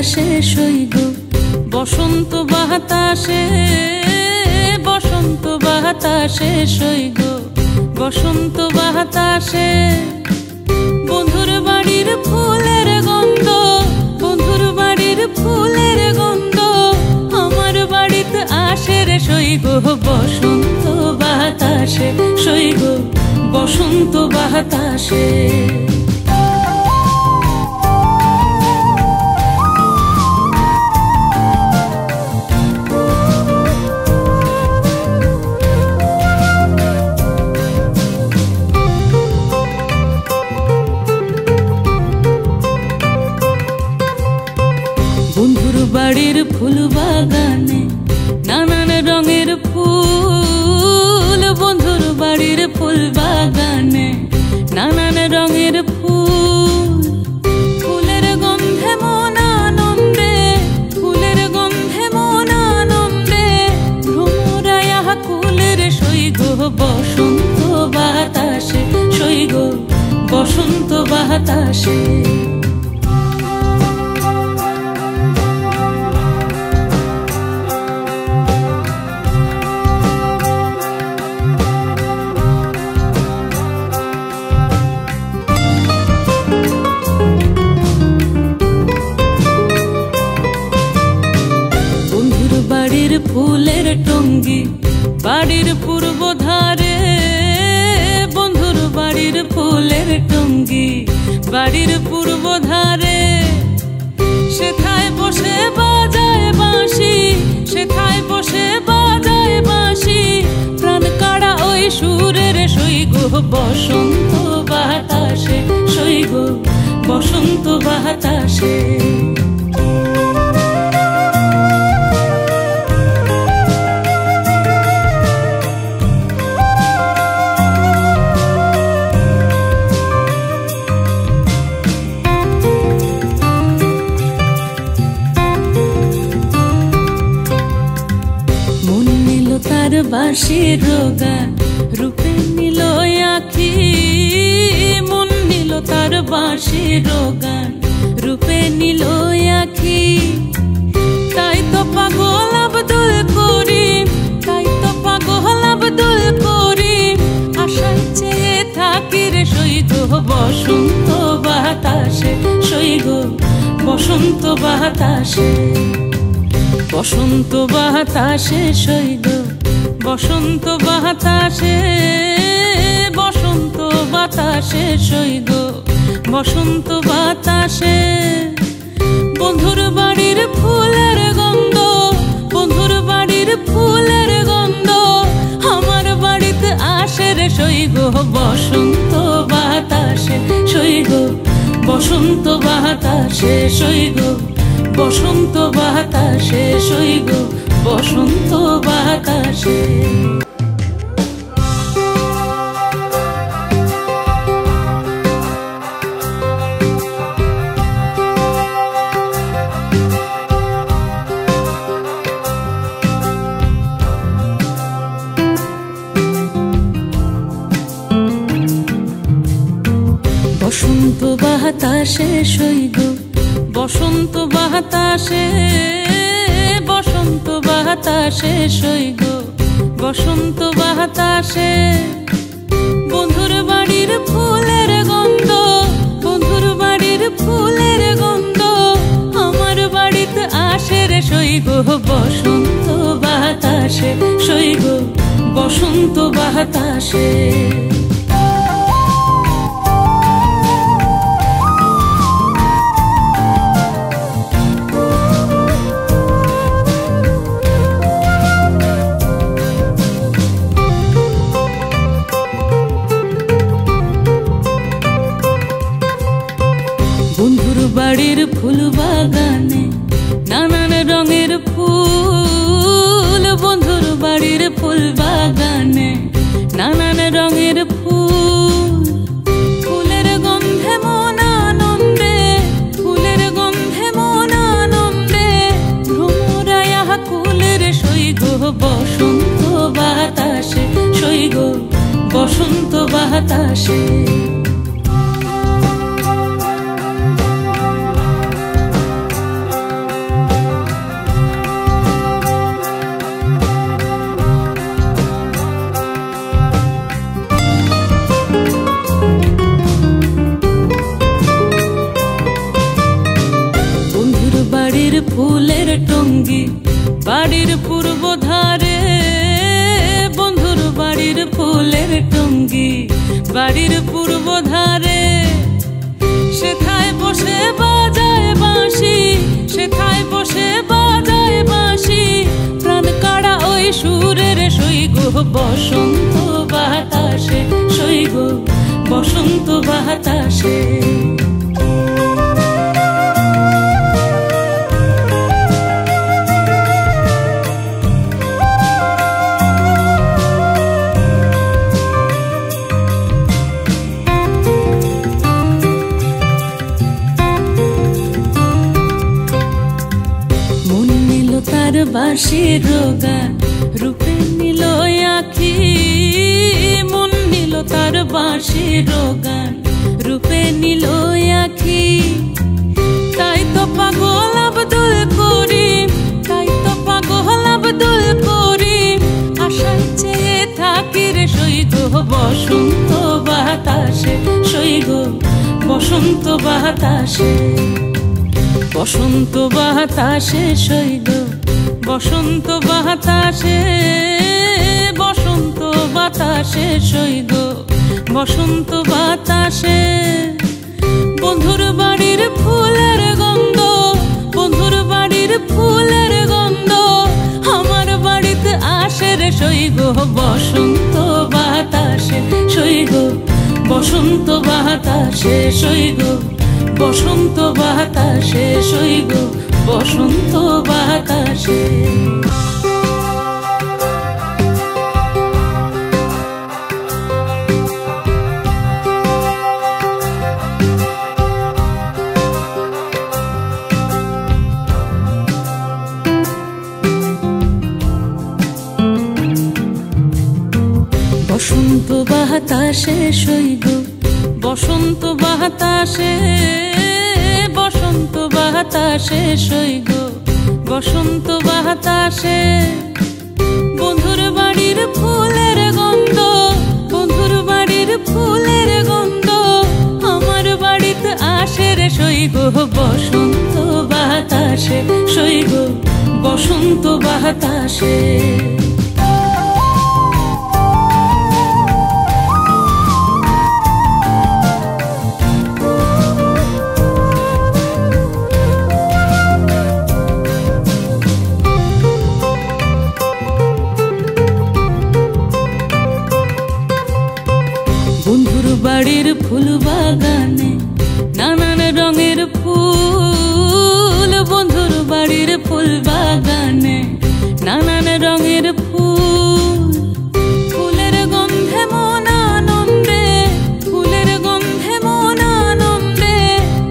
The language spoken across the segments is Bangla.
বাতাসে সইগ বসন্ত বাতাসে, বসন্ত বাতাসে সইগ বসন্ত বাতাসে। বন্ধুর বাড়ির ফুলের গন্ধ, বন্ধুর বাড়ির ফুলের গন্ধ আমার বাড়িতে আসে রে সইগ বসন্ত বাতাসে, সইগ বসন্ত বাতাসে। বন্ধুর বাড়ির ফুল বাগানে নানান রঙের ফুল, বন্ধুর বাড়ির ফুল বাগানে নানান রঙের ফুল। ফুলের গন্ধে মন আনন্দে, ফুলের গন্ধে মন আনন্দে ভ্রমরায়া কুলের সইগ বসন্ত বাতাসে, সইগ বসন্ত বাতাসে। ফুলের টঙ্গি বাড়ির পূর্ব ধারে, বন্ধুর বাড়ির ফুলের টঙ্গি বাড়ির পূর্ব ধারে। সেথায় বসে বাজায় বাঁশি, সেথায় বসে বাজায় বাঁশি প্রাণ কাড়া ওই সুরের সইগ বসন্ত বাতাসে, সইগ বসন্ত বাতাসে। তার বাঁশির গান রূপে নিল আখি, মন নিল তার বাঁশির গান রূপে নিল আখি। তাই তো পাগল আব্দুল করিম, তাই তো পাগল আব্দুল করিম আশায় চেয়ে থাকি রে সইগ বসন্ত বাতাসে, সইগ বসন্ত বাতাসে। বসন্ত বাতাসে সইগ বসন্ত বাতাসে, বসন্ত বাতাসে সইগ বসন্ত বাতাসে। বন্ধুর বাড়ির ফুলের গন্ধ, বন্ধুর বাড়ির ফুলের গন্ধ আমার বাড়িতে আসে রে সইগ বসন্ত বাতাসে, সইগ বসন্ত বাতাসে, সইগ বসন্ত বাতাসে, সইগ বসন্ত বাতাসে। বসন্ত বাতাসে সইগ বসন্ত বাতাসে, বসন্ত বাতাসে সইগ বসন্ত বাতাসে। বন্ধুর বাড়ির ফুলের গন্ধ, বন্ধুর বাড়ির ফুলের গন্ধ আমার বাড়িতে আসে রে সইগ বসন্ত বাতাসে, সইগ বসন্ত বাতাসে। বন্ধুর বাড়ির ফুল বাগানে নানান রঙের ফুল, বন্ধুর বাড়ির ফুল বাগানে নানান রঙের ফুল। ফুলের গন্ধে মন আনন্দে, ফুলের গন্ধে মন আনন্দে ভ্রমরায়া কুলের সইগ বসন্ত বাতাসে, সইগ বসন্ত বাতাসে। বাড়ির পূর্ব ধারে সেথায় বসে বাজায় বাঁশি, সেথায় বসে বাজায় বাঁশি, প্রাণ কাড়া ওই সুরের সৈগ বসন্ত বাতাসে, সৈগ বসন্ত বাতাসে। তার বাঁশির গান রূপে নিল আখি, মন নিল তার বাঁশির গান রূপে নিল আখি। তাই তো পাগল আব্দুল করিম, তাই তো পাগল আব্দুল করিম, আশায় চেয়ে থাকি রে সৈগ বসন্ত বাতাসে, সৈগ বসন্ত বাতাসে। বসন্ত বাতাসে সৈগ বসন্ত বাতাসে, বসন্ত বাতাসে সৈগ বসন্ত বাতাসে। বন্ধুর বাড়ির ফুলের গন্ধ, বন্ধুর বাড়ির ফুলের গন্ধ আমার বাড়িতে আসে রে সৈগ বসন্ত বাতাসে, সৈগ বসন্ত বাতাসে, সৈগ বসন্ত বাতাসে, সৈগ বসন্ত বাতাসে। বসন্ত বাতাসে সৈগ বসন্ত বাতাসে, বসন্ত বাতাসে সৈগ বসন্ত বাতাসে। বন্ধুর বাড়ির ফুলের গন্ধ, বন্ধুর বাড়ির ফুলের গন্ধ আমার বাড়িতে আসে রে সৈগ বসন্ত বাতাসে, সৈগ বসন্ত বাতাসে। বন্ধুর বাড়ির ফুল বাগানে নানান রঙের ফুল, বন্ধুর বাড়ির ফুল বাগানে নানান রঙের ফুল। ফুলের গন্ধে মন আনন্দে, ফুলের গন্ধে মন আনন্দে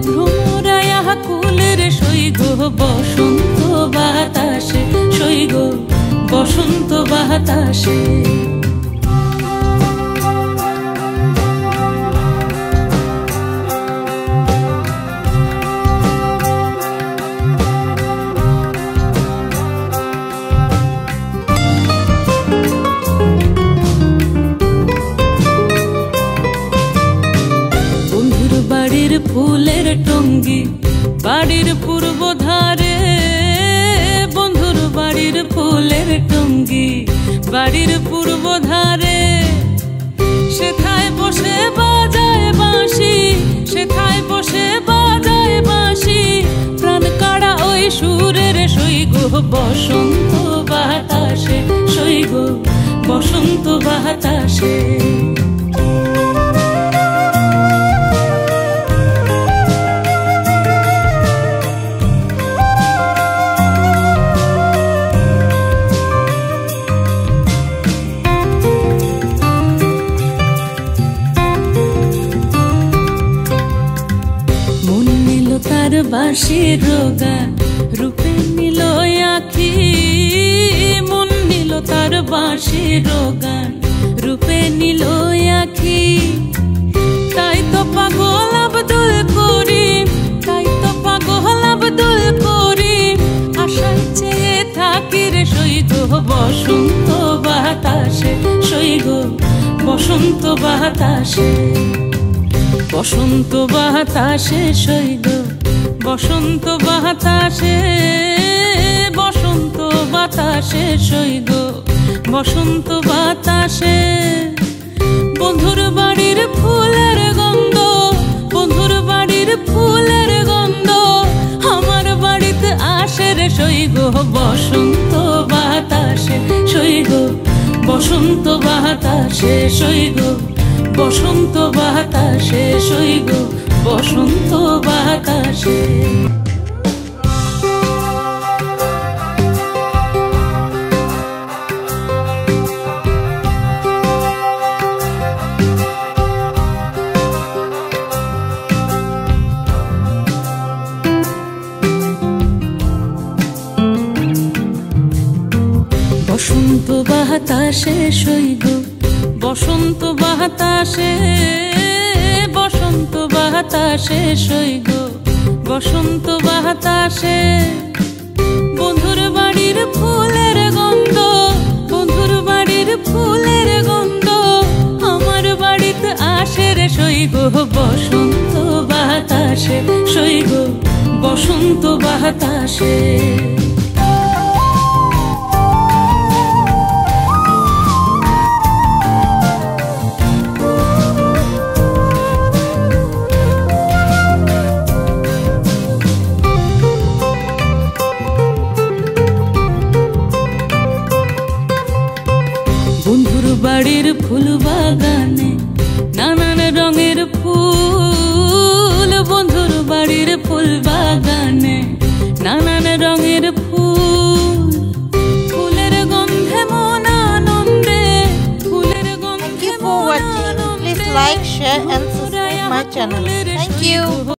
ভ্রমরায়া কুলের সৈগ বসন্ত বাতাসে, সৈগ বসন্ত বাতাসে। ফুলের টঙ্গি বাড়ির পূর্ব ধারে, বন্ধুর বাড়ির ফুলের টঙ্গি বাড়ির পূর্ব ধারে সেথায় বসে বাজায় বাঁশি, সেথায় বসে বাজায় বাঁশি, প্রাণ কাড়া ওই সুরের সৈগ বসন্ত বাতাসে, সৈগ বসন্ত বাতাসে। তার বাঁশির গান রূপে নিল আখি, মন নিল তার বাঁশির গান রূপে নিল আখি। তাই তো পাগল আব্দুল করিম, তাই তো পাগল আব্দুল করিম, আশায় চেয়ে থাকি রে সৈগ বসন্ত বাতাসে, সৈগ বসন্ত বাতাসে। বসন্ত বাতাসে সৈগ বসন্ত বাতাসে, বসন্ত বাতাসে সৈগ বসন্ত বাতাসে। বন্ধুর বাড়ির ফুলের গন্ধ, বন্ধুর বাড়ির ফুলের গন্ধ আমার বাড়িতে আসে রে সইগ বসন্ত বাতাসে, সইগ বসন্ত বাতাসে, সইগ বসন্ত বাতাসে, সইগ বসন্ত বাতাসে। বসন্ত বাতাসে সইগ বসন্ত বাতাসে, বসন্ত বাতাসে সইগ বসন্ত বাতাসে। বন্ধুর বাড়ির ফুলের গন্ধ, বন্ধুর বাড়ির ফুলের গন্ধ আমার বাড়িতে আসে রে সইগ বসন্ত বাতাসে, সইগ বসন্ত বাতাসে। বন্ধুর বাড়ির ফুল বাগানে নানান রঙের ফুল, বন্ধুর বাড়ির ফুল বাগানে নানান রঙের ফুল, ফুলের গন্ধে মন আনন্দে, ফুলের গন্ধে মন আনন্দে। Please like, share and subscribe my channel. Thank you.